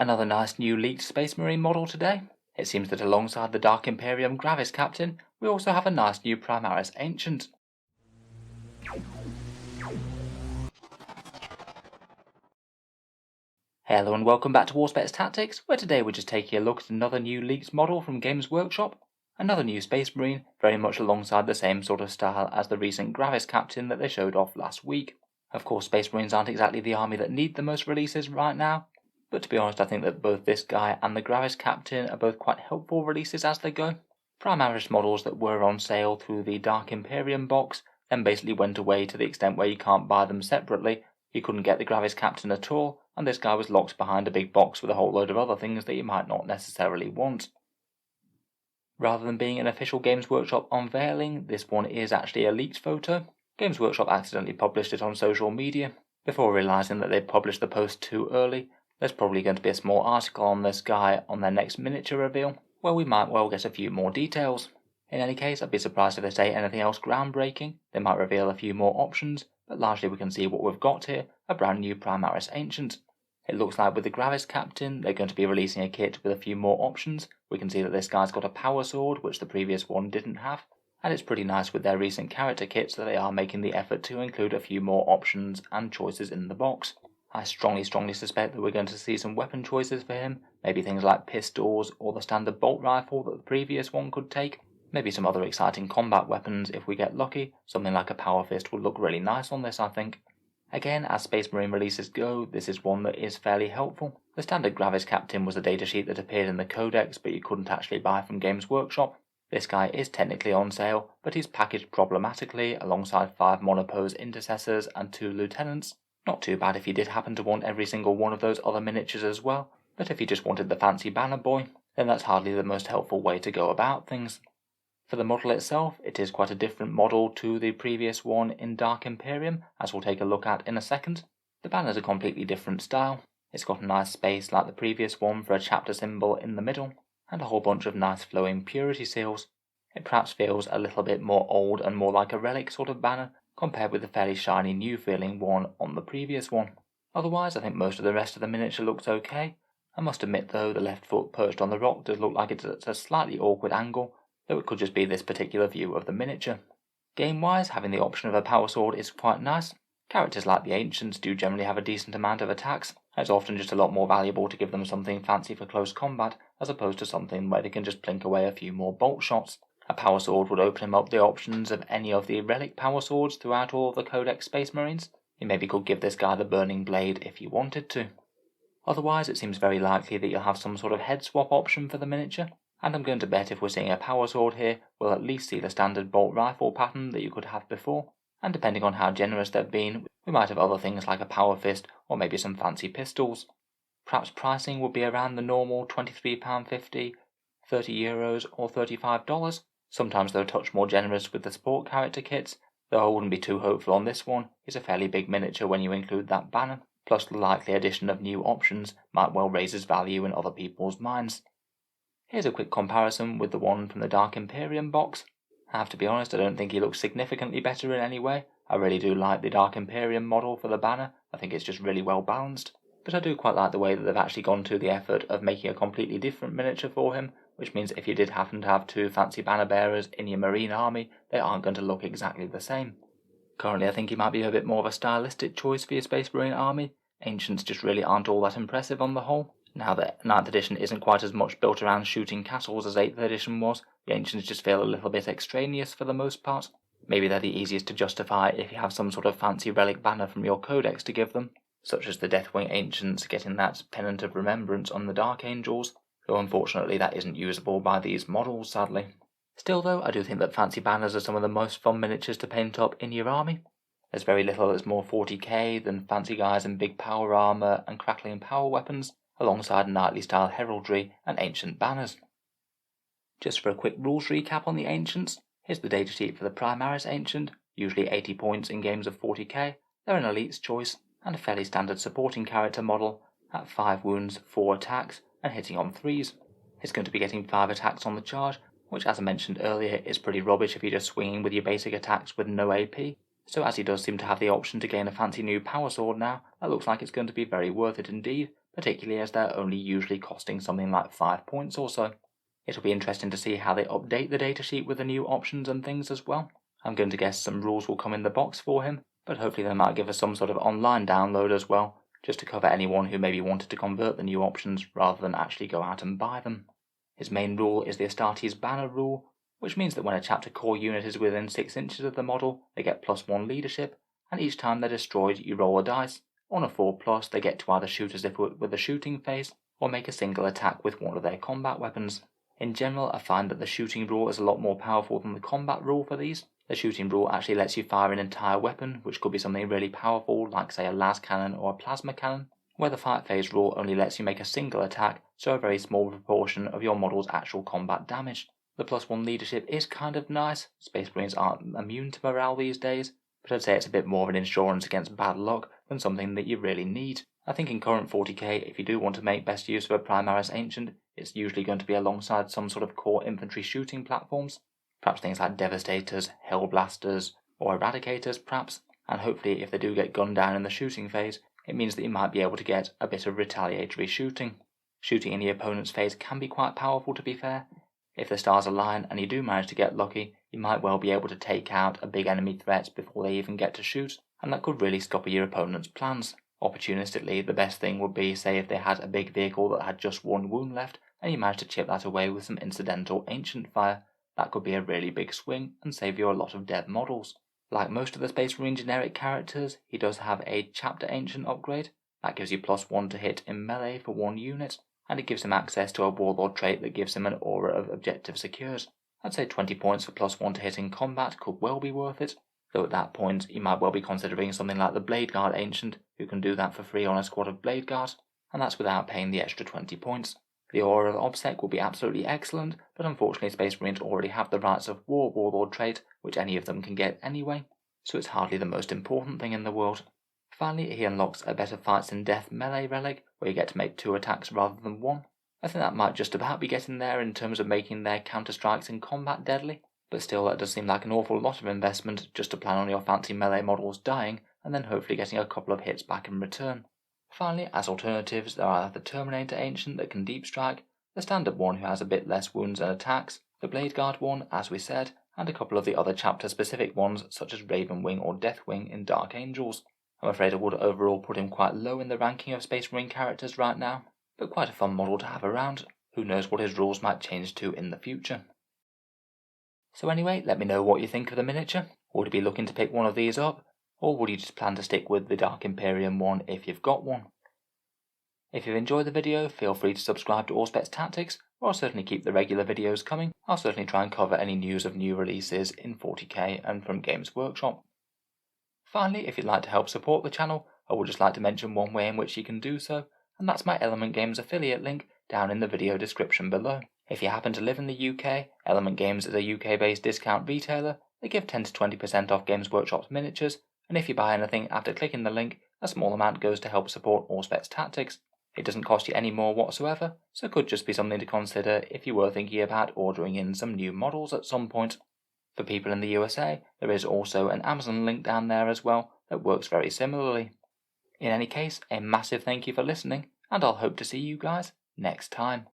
Another nice new leaked Space Marine model today. It seems that alongside the Dark Imperium Gravis Captain, we also have a nice new Primaris Ancient. Hello and welcome back to Warspecs Tactics, where today we're just taking a look at another new leaked model from Games Workshop. Another new Space Marine, very much alongside the same sort of style as the recent Gravis Captain that they showed off last week. Of course, Space Marines aren't exactly the army that need the most releases right now, but to be honest I think that both this guy and the Gravis Captain are both quite helpful releases as they go. Primaris models that were on sale through the Dark Imperium box then basically went away to the extent where you can't buy them separately. You couldn't get the Gravis Captain at all, and this guy was locked behind a big box with a whole load of other things that you might not necessarily want. Rather than being an official Games Workshop unveiling, this one is actually a leaked photo. Games Workshop accidentally published it on social media. Before realising that they'd published the post too early, there's probably going to be a small article on this guy on their next miniature reveal, where we might well get a few more details. In any case, I'd be surprised if they say anything else groundbreaking. They might reveal a few more options, but largely we can see what we've got here, a brand new Primaris Ancient. It looks like with the Gravis Captain, they're going to be releasing a kit with a few more options. We can see that this guy's got a power sword, which the previous one didn't have, and it's pretty nice with their recent character kits that they are making the effort to include a few more options and choices in the box. I strongly suspect that we're going to see some weapon choices for him, maybe things like pistols or the standard bolt rifle that the previous one could take, maybe some other exciting combat weapons if we get lucky. Something like a power fist would look really nice on this, I think. Again, as Space Marine releases go, this is one that is fairly helpful. The standard Gravis Captain was a datasheet that appeared in the Codex but you couldn't actually buy from Games Workshop. This guy is technically on sale, but he's packaged problematically alongside 5 monopose intercessors and 2 lieutenants. Not too bad if you did happen to want every single one of those other miniatures as well, but if you just wanted the fancy banner boy, then that's hardly the most helpful way to go about things. For the model itself, it is quite a different model to the previous one in Dark Imperium, as we'll take a look at in a second. The banner's a completely different style. It's got a nice space like the previous one for a chapter symbol in the middle, and a whole bunch of nice flowing purity seals. It perhaps feels a little bit more old and more like a relic sort of banner, compared with the fairly shiny new feeling one on the previous one. Otherwise, I think most of the rest of the miniature looks okay. I must admit though, the left foot perched on the rock does look like it's at a slightly awkward angle, though it could just be this particular view of the miniature. Game-wise, having the option of a power sword is quite nice. Characters like the Ancients do generally have a decent amount of attacks, and it's often just a lot more valuable to give them something fancy for close combat, as opposed to something where they can just plink away a few more bolt shots. A power sword would open him up the options of any of the relic power swords throughout all of the Codex Space Marines. You maybe could give this guy the Burning Blade if you wanted to. Otherwise, it seems very likely that you'll have some sort of head swap option for the miniature, and I'm going to bet if we're seeing a power sword here, we'll at least see the standard bolt rifle pattern that you could have before, and depending on how generous they've been, we might have other things like a power fist or maybe some fancy pistols. Perhaps pricing would be around the normal £23.50, €30 or $35. Sometimes they're a touch more generous with the support character kits, though I wouldn't be too hopeful on this one. It's a fairly big miniature when you include that banner, plus the likely addition of new options might well raise its value in other people's minds. Here's a quick comparison with the one from the Dark Imperium box. I have to be honest, I don't think he looks significantly better in any way. I really do like the Dark Imperium model for the banner. I think it's just really well balanced. But I do quite like the way that they've actually gone to the effort of making a completely different miniature for him, which means if you did happen to have 2 fancy banner bearers in your Marine army, they aren't going to look exactly the same. Currently I think he might be a bit more of a stylistic choice for your Space Marine army. Ancients just really aren't all that impressive on the whole. Now that 9th edition isn't quite as much built around shooting castles as 8th edition was, the Ancients just feel a little bit extraneous for the most part. Maybe they're the easiest to justify if you have some sort of fancy relic banner from your codex to give them, such as the Deathwing Ancients getting that Pennant of Remembrance on the Dark Angels, though unfortunately that isn't usable by these models sadly. Still though, I do think that fancy banners are some of the most fun miniatures to paint up in your army. There's very little that's more 40k than fancy guys in big power armour and crackling power weapons, alongside knightly style heraldry and ancient banners. Just for a quick rules recap on the Ancients, here's the datasheet for the Primaris Ancient, usually 80 points in games of 40k. They're an elite's choice, and a fairly standard supporting character model, at 5 wounds, 4 attacks, and hitting on 3s. He's going to be getting 5 attacks on the charge, which as I mentioned earlier is pretty rubbish if you're just swinging with your basic attacks with no AP. So as he does seem to have the option to gain a fancy new power sword now, that looks like it's going to be very worth it indeed, particularly as they're only usually costing something like 5 points or so. It'll be interesting to see how they update the datasheet with the new options and things as well. I'm going to guess some rules will come in the box for him, but hopefully they might give us some sort of online download as well, just to cover anyone who maybe wanted to convert the new options rather than actually go out and buy them. His main rule is the Astartes banner rule, which means that when a chapter core unit is within 6 inches of the model, they get +1 leadership, and each time they're destroyed you roll a dice. On a 4+, they get to either shoot as if with a shooting phase, or make a single attack with one of their combat weapons. In general, I find that the shooting rule is a lot more powerful than the combat rule for these. The shooting rule actually lets you fire an entire weapon, which could be something really powerful like say a las cannon or a plasma cannon, where the fight phase rule only lets you make a single attack, so a very small proportion of your model's actual combat damage. The +1 leadership is kind of nice. Space Marines aren't immune to morale these days, but I'd say it's a bit more of an insurance against bad luck than something that you really need. I think in current 40k, if you do want to make best use of a Primaris Ancient, it's usually going to be alongside some sort of core infantry shooting platforms, perhaps things like Devastators, Hellblasters, or Eradicators perhaps, and hopefully if they do get gunned down in the shooting phase, it means that you might be able to get a bit of retaliatory shooting. Shooting in the opponent's phase can be quite powerful to be fair. If the stars align and you do manage to get lucky, you might well be able to take out a big enemy threat before they even get to shoot, and that could really scupper your opponent's plans. Opportunistically, the best thing would be, say, if they had a big vehicle that had just 1 wound left, and you managed to chip that away with some incidental ancient fire. That could be a really big swing and save you a lot of dead models. Like most of the Space Marine generic characters, he does have a Chapter Ancient upgrade. That gives you +1 to hit in melee for 1 unit, and it gives him access to a Warlord trait that gives him an aura of objective secured. I'd say 20 points for +1 to hit in combat could well be worth it, though at that point you might well be considering something like the Blade Guard Ancient, who can do that for free on a squad of Blade Guard, and that's without paying the extra 20 points. The Aura of Obsec will be absolutely excellent, but unfortunately Space Marines already have the Rights of War Warlord trait, which any of them can get anyway, so it's hardly the most important thing in the world. Finally, he unlocks a Better Fights in Death melee relic, where you get to make 2 attacks rather than 1. I think that might just about be getting there in terms of making their counter-strikes in combat deadly, but still that does seem like an awful lot of investment just to plan on your fancy melee models dying, and then hopefully getting a couple of hits back in return. Finally, as alternatives, there are the Terminator Ancient that can deep strike, the standard one who has a bit less wounds and attacks, the Blade Guard one, as we said, and a couple of the other chapter-specific ones such as Ravenwing or Deathwing in Dark Angels. I'm afraid I would overall put him quite low in the ranking of Space Marine characters right now, but quite a fun model to have around. Who knows what his rules might change to in the future. So anyway, let me know what you think of the miniature. Would you be looking to pick one of these up, or would you just plan to stick with the Dark Imperium one if you've got one? If you've enjoyed the video, feel free to subscribe to Auspex Tactics, or I'll certainly keep the regular videos coming. I'll certainly try and cover any news of new releases in 40k and from Games Workshop. Finally, if you'd like to help support the channel, I would just like to mention one way in which you can do so, and that's my Element Games affiliate link down in the video description below. If you happen to live in the UK, Element Games is a UK-based discount retailer. They give 10 to 20% off Games Workshop's miniatures, and if you buy anything after clicking the link, a small amount goes to help support Auspex Tactics. It doesn't cost you any more whatsoever, so it could just be something to consider if you were thinking about ordering in some new models at some point. For people in the USA, there is also an Amazon link down there as well that works very similarly. In any case, a massive thank you for listening, and I'll hope to see you guys next time.